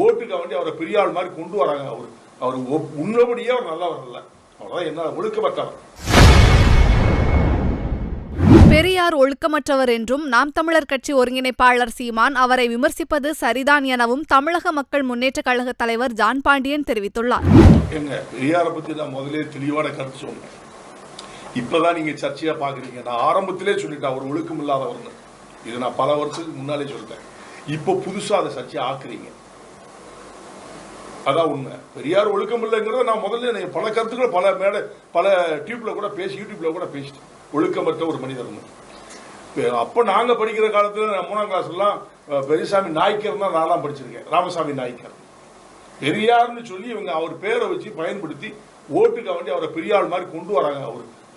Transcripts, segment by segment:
ஓட்டுக்கு வேண்டி அவரை பெரிய ஆள் மாதிரி கொண்டு வராங்க. அவர் உன்னபடியே அவர் நல்லவர் இல்லை, அவ்வளவுதான். என்ன ஒழுக்கப்பட்டவர். பெரியார் ஒழுக்கமற்றவர் என்றும் நாம் தமிழர் கட்சி ஒருங்கிணைப்பாளர் சீமான் அவரை விமர்சிப்பது சரிதான் எனவும் தமிழக மக்கள் முன்னேற்ற கழக தலைவர் ஜான் பாண்டியன் தெரிவித்துள்ளார். பெரியாரை பத்தி நான் முதலே தெளிவான கருத்து சொன்னேன். இப்பதான் நீங்க சர்ச்சையா பாக்குறீங்க. நான் ஆரம்பத்திலே சொல்லிட்டேன் அவர் ஒழுக்கம் இல்லாதவர்னு. இது நான் பல வருஷத்துக்கு முன்னாலே சொல்லிட்டேன். இப்ப புதுசா அதை சர்ச்சையா ஆக்குறீங்க. அதான் உண்மை. பெரியார் ஒழுக்கம் இல்லைங்கிறத நான் முதல்ல பல கருத்துக்கள் பல டியூப்ல கூட யூடியூப்ல கூட பேசிட்டேன். ஒழுக்கமற்ற ஒரு மனிதர். அப்ப நாங்க படிக்கிற காலத்துல 3ஆம் கிளாஸ் எல்லாம் பெரியசாமி நாய்க்கர் தான் நான்லாம் படிச்சிருக்கேன். ராமசாமி நாய்க்கர். பெரியார்னு சொல்லி இவங்க அவர் பேரை வச்சு பயன்படுத்தி ஓட்டுக்கு வேண்டி அவரை பெரிய ஆள் மாதிரி கொண்டு வராங்க.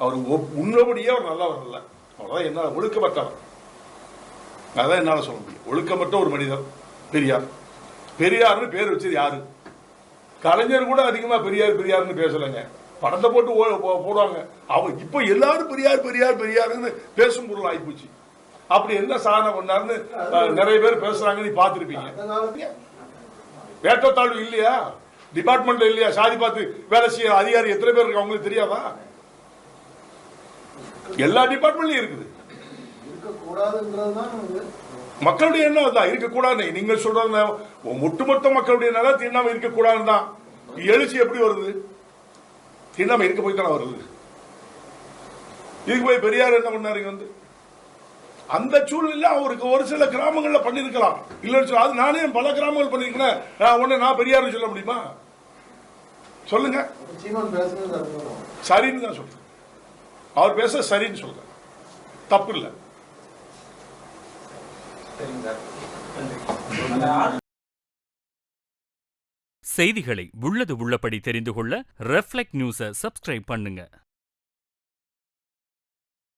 அவர் உன்னபடியே அவர் நல்லவர் இல்லை, அவ்வளவுதான். என்ன ஒழுக்கப்பட்டவர். அதான் என்னால சொல்ல முடியும். ஒழுக்கமற்ற ஒரு மனிதர் பெரியார். பெரியார்னு பேர் வச்சது யாரு? கலைஞர் கூட அதிகமா பெரியார்னு பேசலைங்க. படத்தை போட்டு போடுவாங்க. இப்ப எல்லாரும் பெரியார்னு பேசும் பொருள் ஆயிப்போச்சு. அப்படி என்ன சாதனை பண்ணாருன்னு நிறைய பேர் பேசுறாங்க, நீ பாத்துருப்பீங்க. ஏற்றத்தாழ்வு இல்லையா டிபார்ட்மெண்ட்ல? இல்லையா? சாதி பார்த்து வேலை செய்ய அதிகாரி எத்தனை பேர் இருக்கு அவங்களுக்கு தெரியாதா? எல்லா டிபார்ட்மெண்ட்லயும் இருக்குது. மக்களுடைய எண்ணம் தான் இருக்கக்கூடாது. நீங்க சொல்றது ஒட்டுமொத்த மக்களுடைய நலம் தீண்டாம இருக்கக்கூடாதுன்னு தான். எழுச்சி எப்படி வருது? தீண்டாம இருக்க போய் தானே வருது. இதுக்கு போய் பெரியார் என்ன பண்ணாரு? அந்த சூழ்நிலை அவருக்கு ஒரு சில கிராமங்கள்ல பண்ணிருக்கலாம். இல்ல அது நானே பல கிராமங்கள் பண்ணிருக்கேன். நான் பெரியார் சொல்ல முடியுமா? சொல்லுங்க. சரின்னு தான் சொல்றேன். அவர் பேச சரின்னு சொல்றேன், தப்பு இல்லை. செய்திகளை உள்ளது உள்ளபடி தெரிந்து கொள்ள ரெஃப்ளெக்ட் நியூஸை சப்ஸ்கிரைப் பண்ணுங்க.